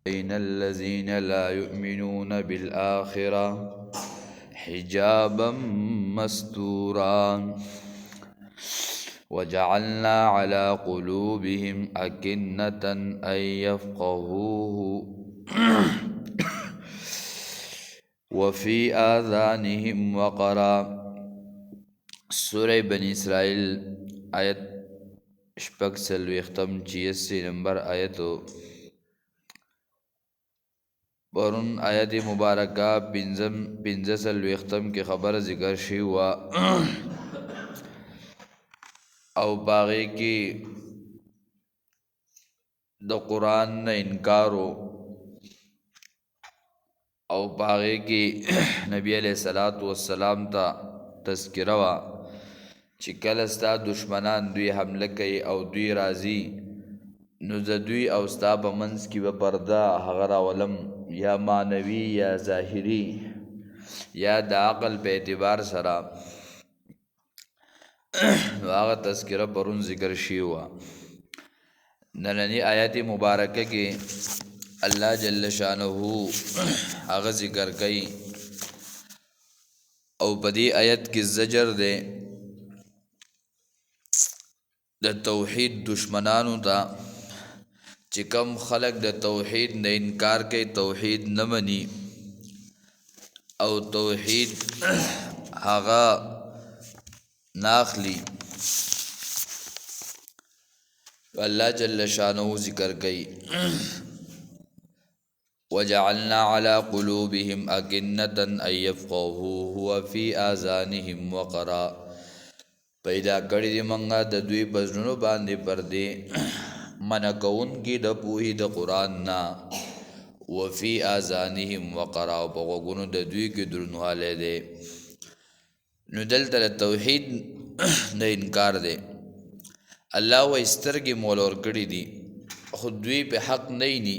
بين الذين لا يؤمنون بالآخرة حجابا مستورا وجعلنا على قلوبهم أكنة أن يفقهوه وفي آذانهم وقرا. سورة بنی اسرائیل آیت شپږ څلوېښتم 86 نمبر آیتو. پرون آیت مبارکہ پنځه څلوېښتم کې خبر ذکر شوی وه او باغې کې د قرآن نه انکارو او باغې کې نبی علیہ الصلوۃ والسلام ته تذکره وا چې کله ستا دشمنان دوی حمله کوي او دوی راځي نو د دوی او ستا په منځ کې به پرده هغه راولم، یا معنوي یا ظاهري یا د عقل په اعتبار سره. نو هغه تذکره پرون ذکر شوی وه. نننی آیت مبارکه کې الله جل شانه هغه ذکر کوي او په دې آیت کې زجر دی د توحید دشمنانو ته چې کم خلق د توحید نه انکار کوي، توحید نه مني او توحید هغه ناخلی. الله جل شانه ذکر کوي وجعلنا على قلوبهم أكنة أن يفقهوه وفي آذانهم وقرا. پیدا کړی دی منګه د دوی بزرونو باندې پردې منع کوونکي د پوهې د قرآن نه، وفي آذانهم وقرا، او په غوږونو د دوی کې درنوالی دی. نو دلته د توحید نه انکار دی. الله و سترګې مول ورکړي دي خو دوی په حق نه یې،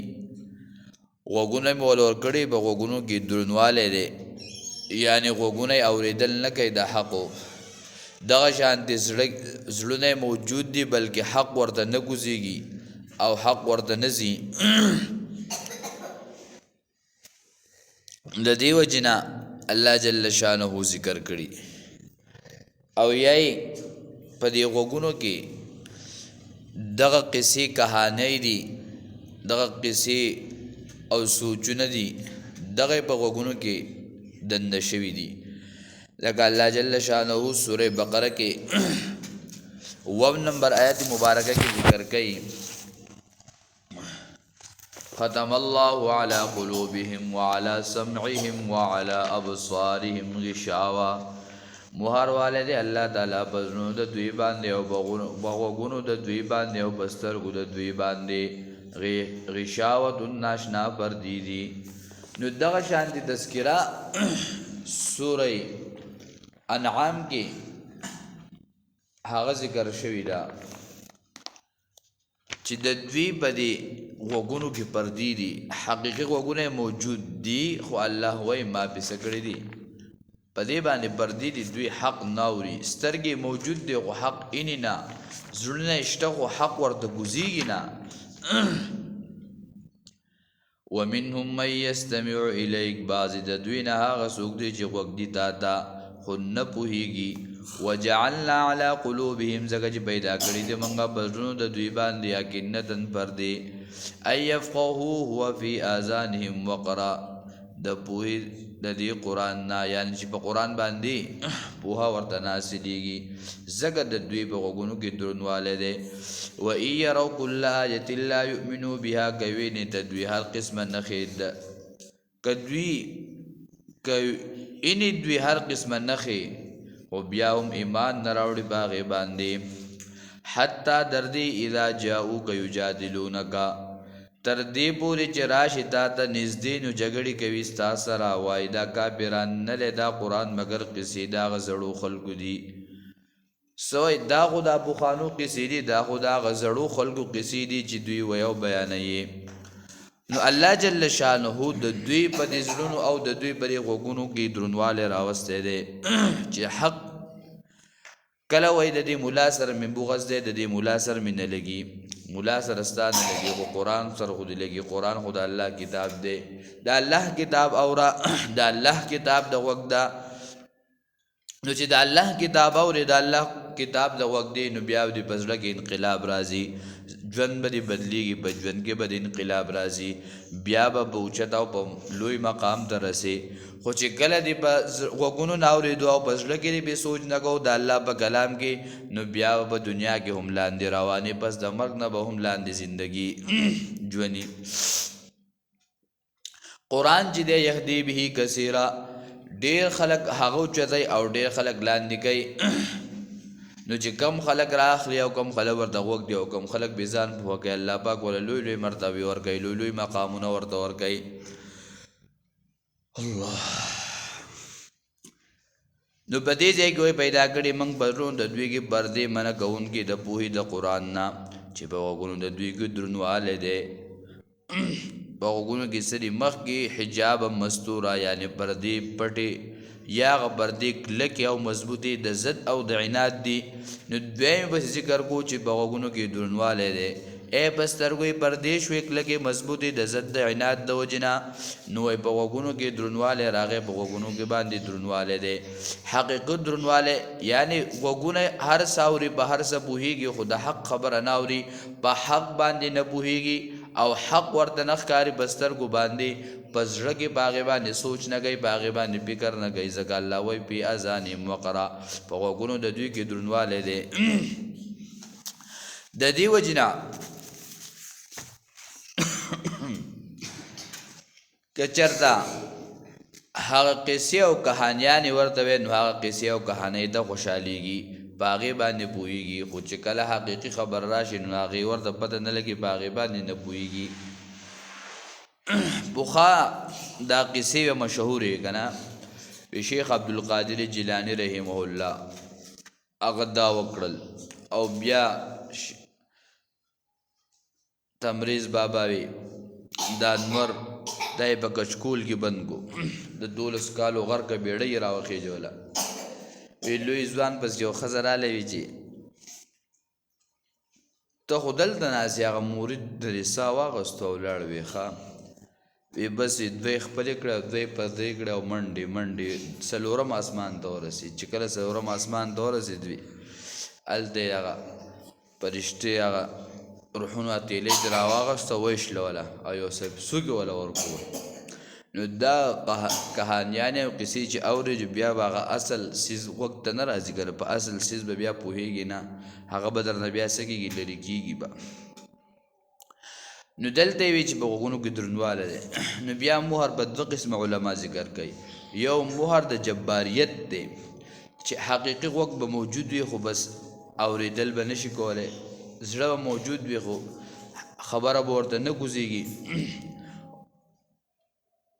غوږونه مې ول ورکړي په غوږونو کې درنوالی دی، یعنې غوږونه یې اورېدل نه کوي د حقو. دغه شانتې زړونه موجود دي بلکې حق ورته نه کوزېږي او حق ورته نه ځي. د دې وجې نه الله جل شانه ذکر کړي او یای په دې غوږونو کې دغه قصې کهانۍ دي، دغه قصې او سوچونه دي، دغه په غوږونو کې دنده شوي دي. لکه الله جل شانه سورہ بقره کې 9 نمبر آیت مبارکه کې ذکر کوي ختم الله على قلوبهم وعلى سمعهم وعلى ابصارهم غشاوه. مهر والده الله تعالی بزنو د دوی باندې او بغوګونو د دوی باندې او بسترګو د دوی باندې غشاوت ناشنا پردی دي. نو دغه شانتی تذکرہ سورہ انعام کې هغه ذکر شوی دا چې د دوی په دې غوږونو کې پردی دي، حقیقي غوږونه موجود دي خو الله وایي ما پسې کړي دي، په دې باندې پردی دي، دوی حق نه اوري. سترګې موجود دي خو حق اینی نه، زړونه شته خو حق ورته ګوزیږي نه. ومنهم من يستمع إليك، بعض د دوی نه هغه څوک دی چې غوږ دي تا ته خو نه پوهېږي. وجعلنا على قلوبهم، ځکه چې پیدا کړي دي موږ په زړونو د دوی باندې أكنة پردې أن يفقهوه وفي آذانهم وقرا، د پوهې د دې قرآن نه، یعنې چې په قرآن باندې پوهه ورته ناصلېږي، ځکه د دوی په غوږونو کې درنوالی دی. وإن يروا كل آية لا يؤمنوا بها، کوي نه د دوی هر قسمه نښې اینې دوی هر قسمه نښې خو بیا هم ایمان نه راوړي په هغې باندې. حتی در دې اذا جاؤوک یجادلونک، تر دې پورې چې راشي تا ته نږدې نو جګړې کوي ستا سره، وایي دا کافران نه دی دا قرآن مګر قصې د هغه زړو خلکو دي. سوی دا خو دا پخوانو قصې دي، دا خو د هغه زړو خلکو قصې دي چې دوی وایي او بیانوي. نو الله جل شانه د دوی په دې زړونو او د دوی په دې غوږونو کې درنوالی راوستی دی چې حق کله وایي د دې ملا سره مې بغض دی، د دې ملا سره مې نه لګي. مولا سره ستا نه لګي خو قرآن سره خو دې لګي قرآن خو د الله کتاب دی د الله کتاب اورا د الله کتاب د وخت دا نو چې د الله کتاب اورې د الله کتاب د وخت دی نو بیا دې په زړه کې انقلاب راځي ژوند به دې بدلېږي په ژوند کې به د انقلاب راځي بیا به اوچت او په لوی مقام ته رسې خو چې کله دې په غوږونو نه اورېدو او په زړه کې دې بې سوچ نه کوو د الله په کلام کې نو بیا به دنیا کې هم لاندې روانې پس د مرګ نه به هم لاندې زندګي ژوندي قرآن چې دی یهدي به کثیرا ډېر خلک هغه اوچتوي او ډېر خلک لاندې کوي نو چې کم خلک راخلي او کم خلک ورته غوږ دی او کم خلک بې ځان پوهه کوي الله پاک ورله لوی لوی مرتبې ورکوي لوی لوی مقامونه ورته ورکوي الله نو په دې ځای کې پیدا کړي موږ بدلون د دوی کې پردې منع کوونکي د پوهې د قرآن نه چې په غوږونو د دوی کې درنوالی دی په غوږونو کې سري مخکې حجاب مستوره یعنې پردې پټې یا هغه پردې کلکې او مضبوطې د ضد او د عناد دي نو دویم بس ذکر کو چې په غوږونو کې درنوالی دی ای په سترګو یې پردې شوې کلکې مضبوطې د ضد د عناد د وجې نه نو په غوږونو کې درنوالی راغی په غوږونو کې باندې درنوالی دی حقیقي درنوالی یعنې غوږونه هر څه اوري په هر څه پوهېږي خو د حق خبره نه اوري په حق باندې نه پوهېږي او حق ورته نه ښکاري په سترګو باندې په زړه کې په هغې باندې سوچ نه کوي په هغې باندې فکر نه کوي ځکه الله وایي فی اذانهم وقرا په غوږونو د دوی کې درنوالی دی د دې وجې نه که چېرته هغه قصې او کهانیانې ورته وی نو هغه قصې او کهانۍ ته خوشحالیږي په هغې باندې پوهېږي خو چې کله حقیقي خبر راشي نو هغې ورته پته نه لګي په هغې باندې نه پوهېږي پخوا دا قصې وې مشهورې که نه شیخ عبدالقادر جیلاني رحمه الله هغه دا وکړل او بیا تمریز بابا وی دا انور دا یې په کچکول کې بند کو د 12 کالو غرقه بیړۍ یې راوخېجوله وی لوی ځوان پس یو ښځه رالی وي چې ته خو دلته ناست هغه مرید درې سا واغستو او ولاړ وی ښه وی بس دوی خپلې کړه او دوی پردې کړه او منډې منډې څلورم اسمان ته ورسېد چې کله څلورم اسمان ته ورسېد وي هلته یې هغه فرشتې هغه روحونو تیلې ترې راواغسته ویشلوله او یو څه سوکې وله ورکول نو دا کهانیانې او قصې چې اورې بیا به هغه اصل څیز غوږ ته نه راځي که په اصل څیز به بیا پوهېږي نه هغه به درنه بیا څه کېږي لرې کېږي به نو دلته یې وی چې په غوږونو کې درنوالی دی نو بیا مهر په 2 قسمه علما ذکر کوي یو مهر د جباریت دی چې حقیقي غوږ به موجود وي خو بس اورېدل به نشي کولی زړه به موجود وي خو خبره به ورته نه ګوزېږي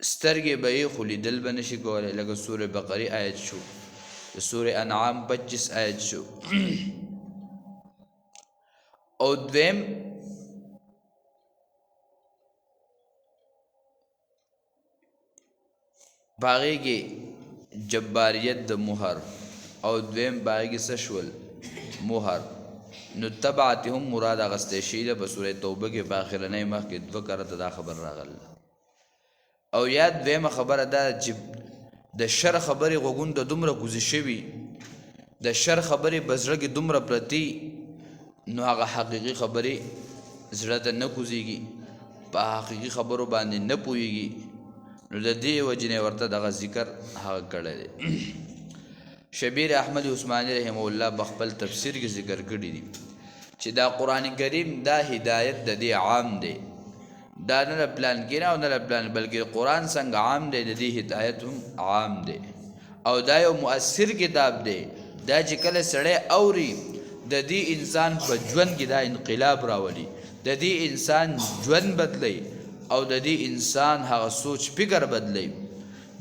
سترګې به یې خو لیدل به نشي کولی لکه سورې بقرې آیت شو د سورې انعام 25 آیت شو او دویم باغې کې جباریت د مهر او دویم باغې کې څه شول مهر نو تبعتهم مراد اغستی شي ده په سورې توبه کې په اخرنۍ مخ کې 2 کرته دا خبر راغله او یاد دویمه خبره دا چې د شر خبرې غوږونو ته دومره ګوزې شوي د شر خبرې په زړه کې دومره پرتې نو هغه حقیقي خبرې زړه ته نه کوزېږي په حقیقي خبرو باندې نه پوهېږي نو د دې وجې نه ورته دغه ذکر هغه کړی دی شبیر احمد عثماني رحمه الله په خپل تفسیر کې ذکر کړي دي چې دا قرآن کریم دا هدایت د دې عام دی دا نه پلان کې نه او نه پلان بلکې قرآن څنګه عام دی د دې هدایت هم عام دی او دا یو مؤثر کتاب دی دا چې کله سړی اوري د دې انسان په ژوند کې دا انقلاب راولي د دې انسان ژوند بدلی او د دې انسان هغه سوچ فکر بدلی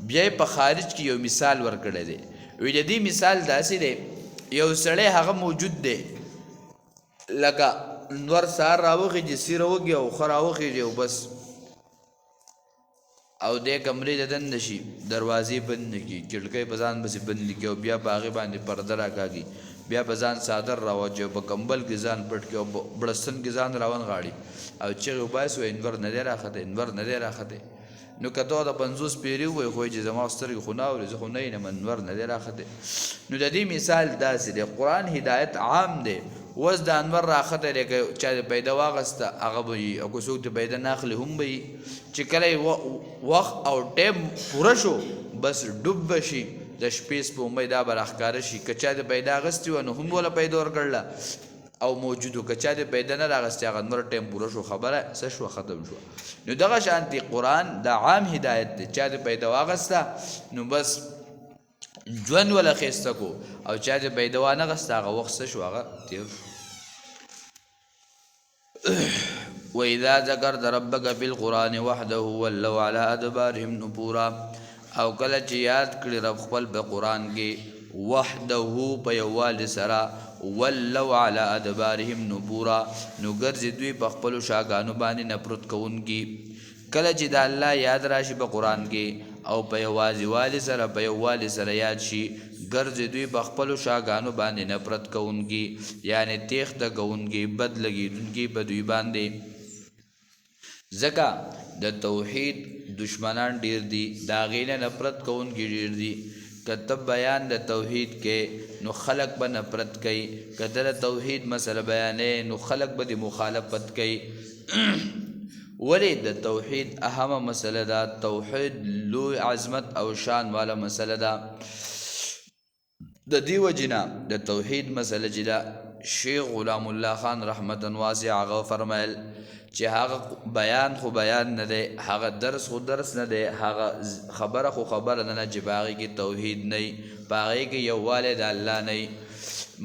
بیا په خارج کې یو مثال ورکړی دی وی د دې مثال داسې دی یو سړی هغه موجود دی لکه نور سهار راوخېږي سیره وږي او ښه راوخېږي او بس او دې کمرې ته دننه شي دروازې بند نه کړي کړکۍ په ځان پسې بند نه کړي او بیا په هغې باندې پرده راکاږي بیا په ځان څادر راواچوي په کمبل کې ځان پټ کړي او بړستن کې ځان راونغاړي او چغې وباسي وایي انور نه دی راښتی انور نه دی راښتی نو که ته د 50 پیري ووایي خو چې زما سترګې خو نه اوري زه خو نه ینم انور نه دی راښتی نو د دې مثال داسې دی قرآن هدایت عام دی اوس د انور راښتی دی که چا د پیدا واغسته هغه به وي او که څوک د پیدا نه اخلي هم به وي چې کله وخت او ټایم پوره شو بس ډوب به شي د شپې سپوږمۍ دا به راښکاره شي که چا د پیدا اغستې وه نو هم وله پیدا ورکړله او موجودو که چا د پیدا نه راغستې هغه نور ټایم پوره شو خبره څه شوه ختم شوه نو دغه شانتې قرآن د عام هدایت دی چا د پیدا واغسته نو بس ژوند وله ښایسته کو او چا د پیدا وانه غسته هغه وخت څه شو هغه تېر شو وَإِذَا ذَكَرْتَ رَبَّكَ فِي الْقُرْآنِ وَحْدَهُ وَلَّوْا عَلَىٰ أَدْبَارِهِمْ نُفُورًا او کله چې یاد کړي رب خپل په قرآن کې وحده په یووالي سره ولوا علی ادبارهم نفورا نو ګرځي دوی په خپلو شاګانو باندې نفرت کوونکي کله چې د الله یاد راشي په قرآن کې او په یوازیوالي سره یاد شي ګرځي دوی په خپلو شاګانو باندې نفرت کوونکي یعنی تیښته کوونکي بد لګېدونکي په دوی باندې ځکه د توحید دشمنان ډیر دي د هغې نه نفرت کوونکي ډیر دي که ته بیان د توحید کې نو خلق به نفرت کوي که ته د توحید مسله بیانې نو خلق به د مخالفت کوي ولې د توحید اهمه مسله ده توحید لوی عظمت او شان والا مسله ده د دې وجې نه د توحید مسله چې ده شیخ غلام الله خان رحمتا واسعه هغه فرمایل چې هغه بیان خو بیان نه دی هغه درس خو درس نه دی هغه خبره خو خبره نه چې په هغې کې توحید نه وي په هغې کې یووالی د الله نه وي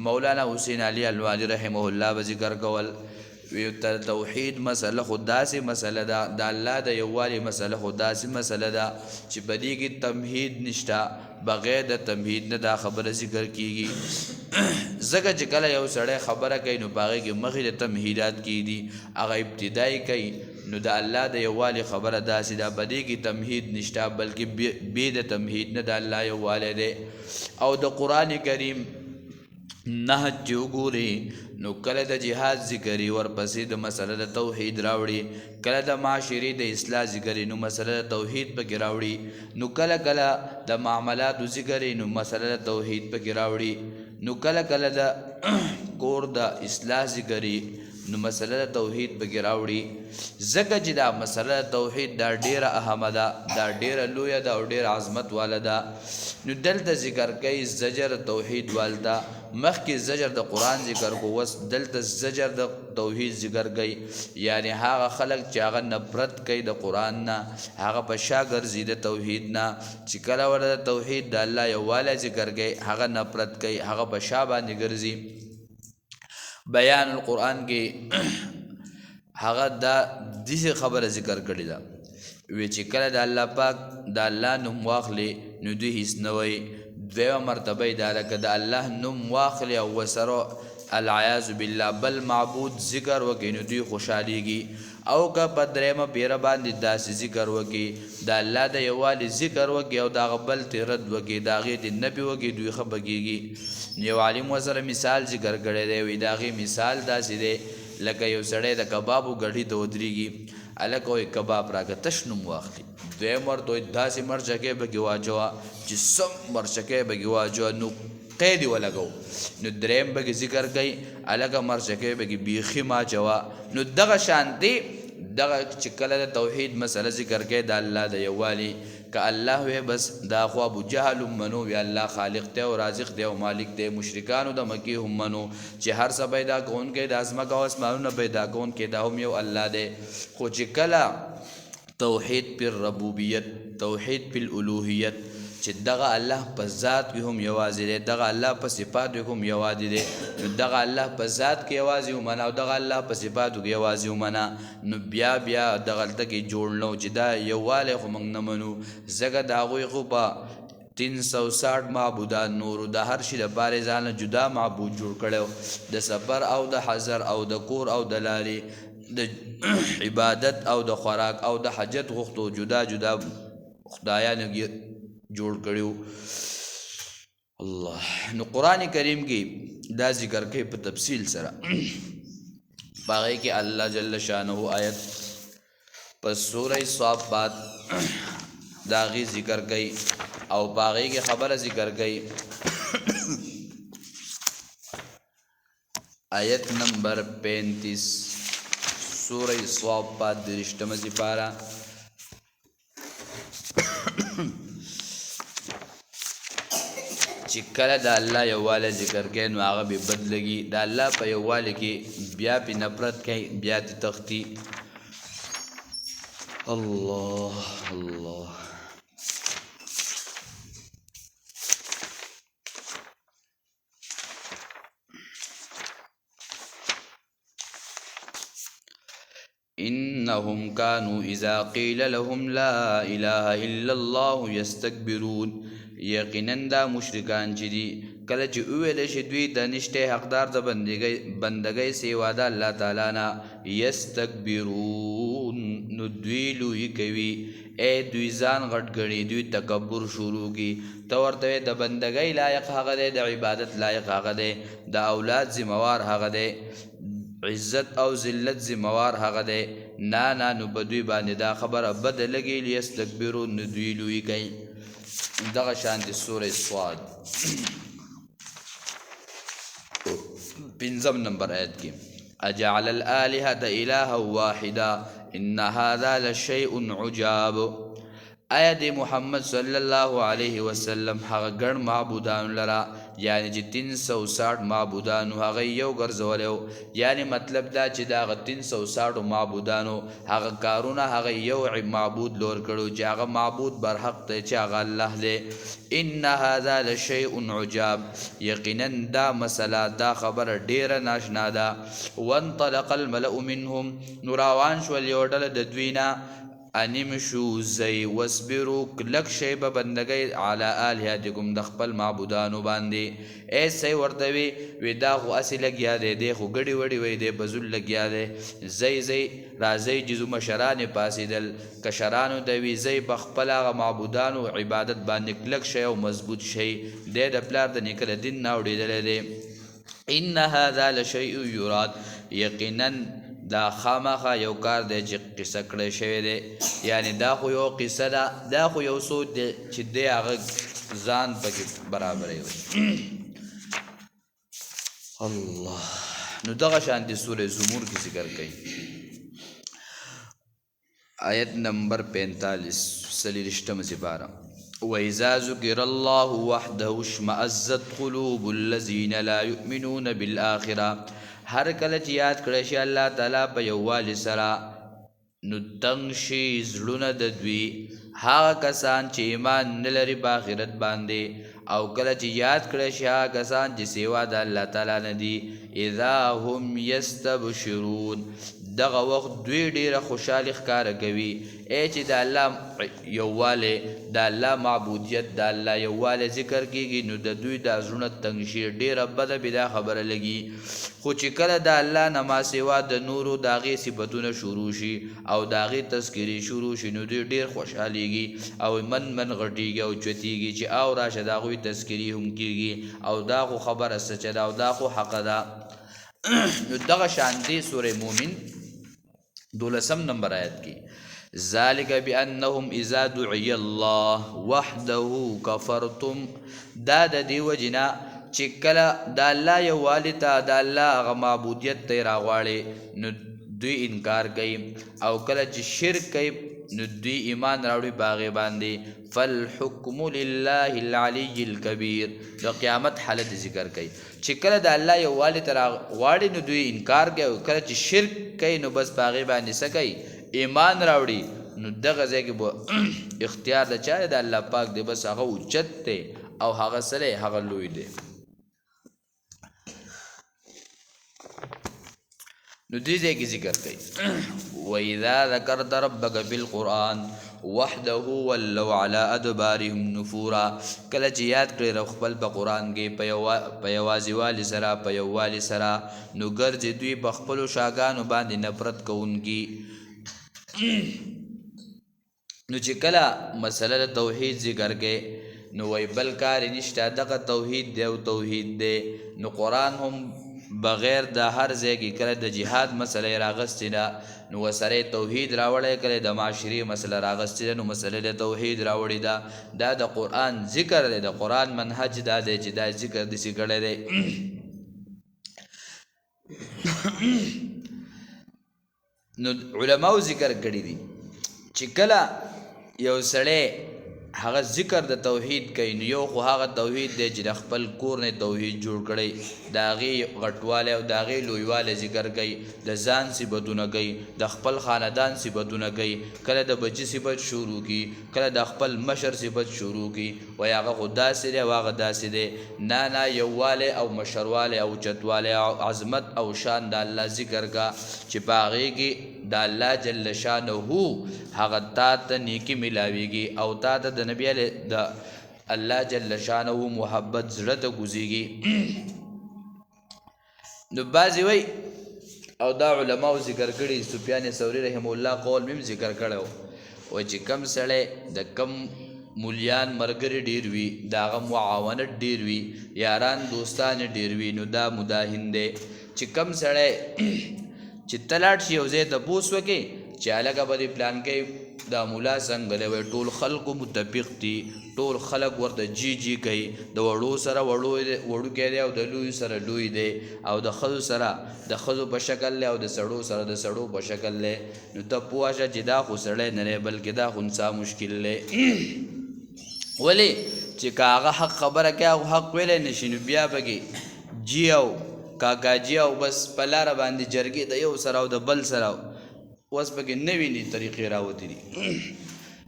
مولانا حسین علي الوالي رحمه الله به ذکر کول توحید مسله خو داسې مسله ده د الله د یووالي مسله خو داسې مسله ده چې په دې کې تمهید نشته بغیر د تمهید نه دا خبره ذکر کیږي ځکه چې کله یو سړی خبره کوي نو په هغې کې مخکې د تمهیدات کیږي هغه ابتدایي کوي نو د الله د یووالي خبره داسې ده په دې کې تمهید نشته بلکې بې د تمهید نه د الله یووالی دی او د قرآن کریم نهج چې وګوري نو کله د جهاد ذکري ورپسې د مسله د توحید راوړي کله د معاشرې د اصلاح ذکري نو مسله د توحید پکې راوړي نو کله کله د معاملاتو ذکري نو مسله د توحید پکې راوړي نو کله کله د کور د اصلاح ذکري نو مسله د توحید پکې راوړي ځکه چې دا مسله د توحید دا ډیره اهمه ده دا ډیره لویه ده او ډیره عظمت واله ده نو دلته ذکر کوي زجر توحید والده مخکې زجر د قرآن ذکر کو وس دلته زجر د توحید ذکر کوي یعنی هغه خلک چې هغه نفرت کوي د قرآن نه هغه په شا ګرځي د توحید نه چې کله ورته د توحید د الله یووالی ذکر کوي هغه نفرت کوي هغه په شا باندې ګرځي بیان القرآن کې هغه دا داسې خبره ذکر کړې ده وی چې کله د الله پاک د الله نوم واخلي نو دوی هیڅ نه وایي دویمه مرتبه یې دا ده که د الله نوم واخلي او ورسره العیاذ بالله بل معبود ذکر وکړي نو دوی خوشحالیږي او که په درېیمه پیره باندې داسې ذکر وکړي د الله د یووالي ذکر وکړي او د هغه بل ته رد وکړي د هغې د نفي وکړي دوی ښه بګېږي یو عالم ورسره مثال ذکر کړی دی وایي د هغې مثال داسې دی لکه یو سړی د کبابو ګډۍ ته ودرېږي هلکه وایي کباب راکړه تش نوم واخلي دویم ورته وایي داسې مرچکۍ پکې واچوه چې سم مرچکۍ پکې واچوه نو قید یې ولګو نو دریم پکې ذکر کوي هلکه مرچکۍ پکې بیخي ماچوه نو دغه شانتې دغه چې کله د توحید مسله ذکر کوي د الله د یووالي که الله وی بس دا خو ابو جهل هم منو وی الله خالق دی او رازق دی او مالک دی مشرکانو د مکې هم منو چې هر څه پیدا کوونکی د ځمکه او اسمانونه پیدا کوونکی دا هم یو الله دی خو چې کله توحید پر ربوبیت توحید پر الوهیت چې دغه الله په ذات کې هم یوازې دی دغه الله په صفاتو کې هم یوازې دی نو دغه الله په ذات کې یوازې ومنه او دغه الله په صفاتو کې یوازې ومنه نو بیا دغلته کې جوړ نه چې دا یووالی خو موږ نه منو ځکه د هغوی خو په 360 معبودان نورو د هر شي لپاره ځان جدا معبود جوړ کړی د سفر او د حضر او د کور او د لارې د عبادت او د خوراک او د حاجت غوښتو جدا جدا خدایانو جوړ کړیو الله. نو قرآن کریم کې دا ذکر کوي په تفصیل سره باغی کې الله جل شانه آیت پس سورہ صافات داغي ذکر کوي او باغی کې خبره ذکر کوي آیت نمبر 35 سورہ صافات درشتمه سپارہ چې کله د الله یووالی ذکر کوي نو هغه به بد لګي د الله په یووالي کې بیا پې نفرت کوي بیا تې تښتي الله الله إنهم كانوا إذا قيل لهم لا إله إلا الله يستكبرون. یقینا دا مشرکان چې دي کله چې وویل شي دوی د نشته حقدار د بندګۍ سوا د الله تعالی نه یستکبرون نو دوی لوی کوي دوی ځان غټ ګڼي دوی تکبر شروع کی ته ورته د بندګۍ لایق هغه دی د عبادت لایق هغه دی د اولاد ذموار هغه دی عزت او ذلت ذموار هغه دی نه نو په دوی باندې دا خبره بد لګي لیستکبرون نو دوی لوی کوي دغه شان د سورې صاد 5 نمبر آیت کې اجعل الآلهة إلها واحدا إن هذا لشيء عجاب. آیا د محمد صلی الله علیه وسلم هغه ګڼ معبودان لرا یعنی چې 360 معبودانو هغه یو ګرځولیو یعنی مطلب دا چې دا هغه 360 معبودانو هغه کارونه هغه یو معبود لور کړو چې هغه معبود برحق دی چې هغه الله دی. ان هذا لشیء عجاب یقینا دا مسله دا خبر ډیره ناشنا ده. وانطلق الملأ منهم نوراوان شو یوډل د دوینا انمشو زی وصبرو لک شی په بندګۍ علی الهاتکم د خپل معبودانو باندې ایسے ورته وی دا خو اصل لګیا دی خو ګډي وړي وی دی بزل لګیا دی زی راځي جزو مشران پاسیدل کشرانو د وی زی په خپل معبودانو عبادت باندې لک شی او مضبوط شی د پلار د نیکل دین ناوړي دی. ان هذا لشیء یراد یقینا دا خامخا یو کار دی چې قصه کړی شوی دی یعنی دا خو یو قصه ده دا خو یو سوچ دی چې دی هغه ځان پکې برابروي الله. نو دغه شان د سورې زمور کې ذکر کوي آیت نمبر 45 سلیرشتم سپارہ وَإِذَا ذُكِرَ اللَّهُ وَحْدَهُ اشْمَأَزَّتْ قُلُوبُ الَّذِينَ لَا يُؤْمِنُونَ بِالْآخِرَةِ. هر کله چې یاد کړی شي الله تعالی په یووالي سره نو تنګ شي زړونه د دوی هغه کسان چې ایمان نه لري په آخرت باندې او کله چې یاد کړی شي هغه کسان چې سوا د الله تعالی نه دي اذا هم یستبشرون دغه وخت دوی ډیره خوشحالي ښکاره کوي چې د الله یووالی د الله معبودیت د الله یووالی ذکر کیږي نو د دوی د زړونه تنګ شي ډیره بده بدا خبره لګي. خو چې کله د الله نه ما سوا د نورو د هغې صفتونه شروع شي او د هغې تذکرې شروع شي نو دوی ډېر خوشحالیږي او من غټیږي او چوتیږي چې او راشه د هغوی تذکرې هم کیږي او دا خو خبره سچه ده او دا خو حقه ده. نو دغه شان دی سورې مومن 12 نمبر آیت کې ذالک بانهم اذا دعی الله وحده کفرتم. دا د دې وجنه چې کله د الله یووالي ته د الله هغه معبودیت ته راغواړي نو دوی انکار کوي او کله چې شرک کوي نو دوی ایمان راوړي باغې باندې. فالحکم لله العلی الکبیر د قیامت حالت ذکر کوي چې کله د الله یووالي ته راغواړي نو دوی انکار کوي او کله چې شرک کوي نو بس باغې باندې څه کوي ایمان راوړي نو دغه ځای کې به اختیار د چا د الله پاک دی بس هغه اوچت دی او هغه سره هغه لوی دی. نو دې ځای کې ذکر کوي وَإِذَا ذَكَرْتَ رَبَّكَ فِي الْقُرْآنِ وَحْدَهُ وَلَّوْا عَلَىٰ أَدْبَارِهِمْ نُفُورًا. کله چې یاد کړې رب خپل په قرآن کې په یوازیوالي سره په یووالي سره نو ګرځي دوی په خپلو شاګانو باندې نفرت کوونکي. نو چې کله مسله د توحید ذکر کې نو وی بل کار نشته دغه توحید دی او توحید دی نو قرآن هم بغیر د هر ځای کې کله د جهاد مسله راغستې ده نو ورسره توحید راوړی کله د معاشري مسله راغستې ده نو مسله د توحید راوړې ده دا د قرآن ذکر دی د قرآن منهج دا دی چې دا ذکر داسې کړی دی نو علماو ذکر کړي دي چې کله یو سړی هغه ذکر د توحید کوي نو یو خو هغه توحید دی چې د خپل کور نه توحید جوړ کړی د هغې غټوالی او د هغې لویوالی ذکر کوي د ځان صفتونه کوي د خپل خاندان صفتونه کوي کله د بچي صفت شروع کي کله د خپل مشر صفت شروع کي وایي هغه خو داسې دی او هغه داسې دی نه یووالی او مشروالی او اوچتوالی او عظمت او شان د الله ذکر کا چې په هغې کې د الله جل شانه هغه تا ته نیکي ملاویږي او تا ته د نبی د الله جل شانه محبت زړه ته کوزیږي نو بعضې وی او دا علماو ذکر کړي سفیان ثوری رحمه الله قول میم ذکر کړی و چې کم سړی د کم مولیان ملګري ډېر وي د هغه معاونت ډېر وي یاران دوستان ډېر وي نو دا مداهن دی چې کم سړی چې ته لاړ شي یو ځای تپوس وکړې چې هلکه به دې پلان کوي دا مولا څنګه دی وایي ټول خلکو متفق دي ټول خلک ورته جی کوي د وړو سره وړوکی دی او د لویو سره لوی دی او د ښځو سره د ښځو په شکل دی او د سړو سره د سړو په شکل دی نو ته پوه شه چې دا خو سړی نه دی بلکې دا خو نڅا مشکل دی ولې چې که هغه حق خبره کوي هغه حق ویلی نه شي نو بیا پکې جی او کاکاجي او بس په لاره باندې جرګې د یو سره او د بل سره اوس پکې نوې نوې طریقې راوتې دي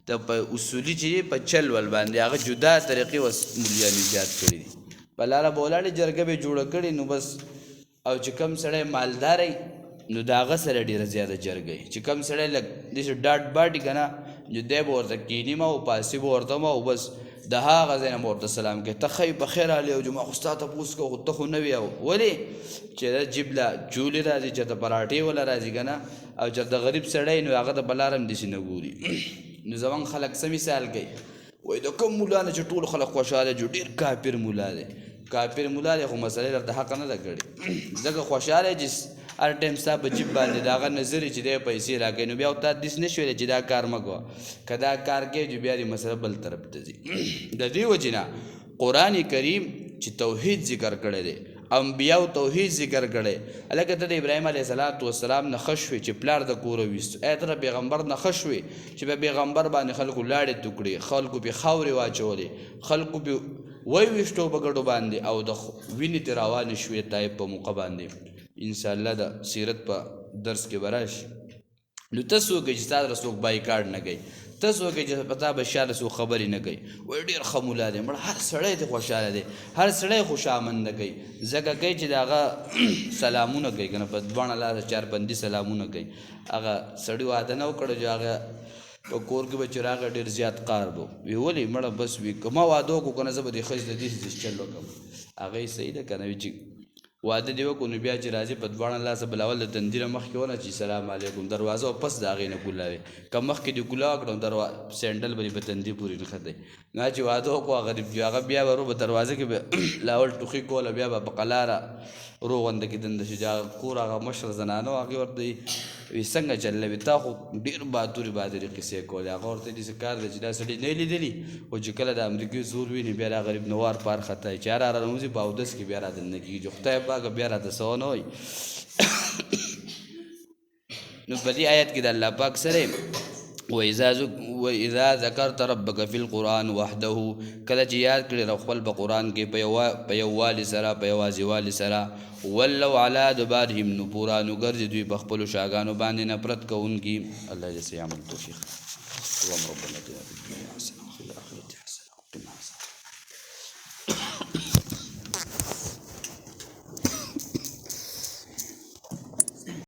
ته په اصولي چې په چل ول باندې هغه جدا طریقې اوس مولیانو ایجاد کړي دي په لاره به ولاړې جرګه به جوړه کړي نو بس او چې کم سړی مالدار نو د هغه سره ډېره زیاته جرګه چې کم سړی لږ داسې ډاټ باټي که نه نو دی به ورته کیني ما او پاسي به ورته ما او بس د هغه ځای نه به ورته سلام کوي ته ښه په خیر راغلی او جمعه خو ستا تپوس کوه خو ته خو نه وي او ولې چې د جیب له چولې راځي چېرته پراټې وله راځي که نه او چېرته غریب سړی نو هغه ته په لاره هم داسې نه ګوري نو زموږ خلک څه مثال کوي وایي د کوم ملا نه چې ټول خلک خوشحاله جو ډېر کافر ملا دی کافر ملا دی خو مسلې درته حق نه ده کړې ځکه خوشحاله چې هر ټایم ستا په جیب باندې د هغه نظر چې دی پیسې راکوي نو بیا تا داسې نه شویلی چې دا کار مه کوه که دا کار کوې چې بیا دې مسله بل طرف ته ځي د دې وجې نه قرآن کریم چې توحید ذکر کړی دی انبیاو توحید ذکر کړی هلکه ته د ابراهیم علیه السلام نه ښه شوې چې پلار د کوره ویستو ای ته د پیغمبر نه ښه شوې چې په پیغمبر باندې خلکو لاړې تو کړې خلکو پې خاورې واچولې خلکو پې ویشتو په ګډو باندې او د وینې ترې روانې شوې طایب په موقع باندې انشاءالله د سیرت په درس کې به راشي نو ته څوک یې چې تا سره څوک بایکاټ نه کوي ته څوک یې چې په تا به شاله څوک خبرې نه کوي وایي ډېر ښه ملا دی مړه هر سړی دې خوشحاله دی هر سړی خوشامنده کوي ځکه کوي چې د هغه سلامونه کوي که نه په دواړه لاسه چاربندي سلامونه کوي هغه سړي واده نه وکړه چې هغه په کور کې به چې راغی ډېر زیات قار به وي ولې مړه بس وي که ما واده وکړو که نه زه به دې ښځې د داسې چل وکړم هغه یې صحیح ده که نه وي چې واده دې وکړو نو بیا چې راځي په دواړه لاسه بلاول د تندي نه مخکې ونه چې سلام علیکم دروازه او پس د هغې نه کولاوې که مخکې دې کولا وکړم سینډل به دې په تندي پورې نښتی نه چې واده وکړو غریب جو هغه بیا به رو په دروازه کې به لاول ټوخي کوله بیا به په قلاره رو غونده کېدنده شي چې کور هغه مشر زنانه هغې ورته وي څنګه چلوي تا خو ډېر بهادرې بهادرې قصې کولې هغه ورته داسې کار دی چې دا سړي نه لیدلي خو چې کله د امریکې زور ویني بیا دا غریب نوار پار خطا چې هر رانوځي په اودس کې بیا رادننه کېږي چې خدای پاکه بیا راته څه ونه وایي نو په دې آیت کې د الله پاک سره وَإِذَا ذَكَرْتَ رَبَّكَ فِي الْقُرْآنِ وَحْدَهُ کله چې یاد کړې رب خپل په قرآن کې په یووالي سره په یوازیوالي سره ولوا علی ادبارهم نفورا نو ګرځي دوی په خپلو شاګانو باندې نفرت کوونکي الله جل عمل توفیق اللهم ربنا اتنا فی الدنیا حسنه وفي الاخرة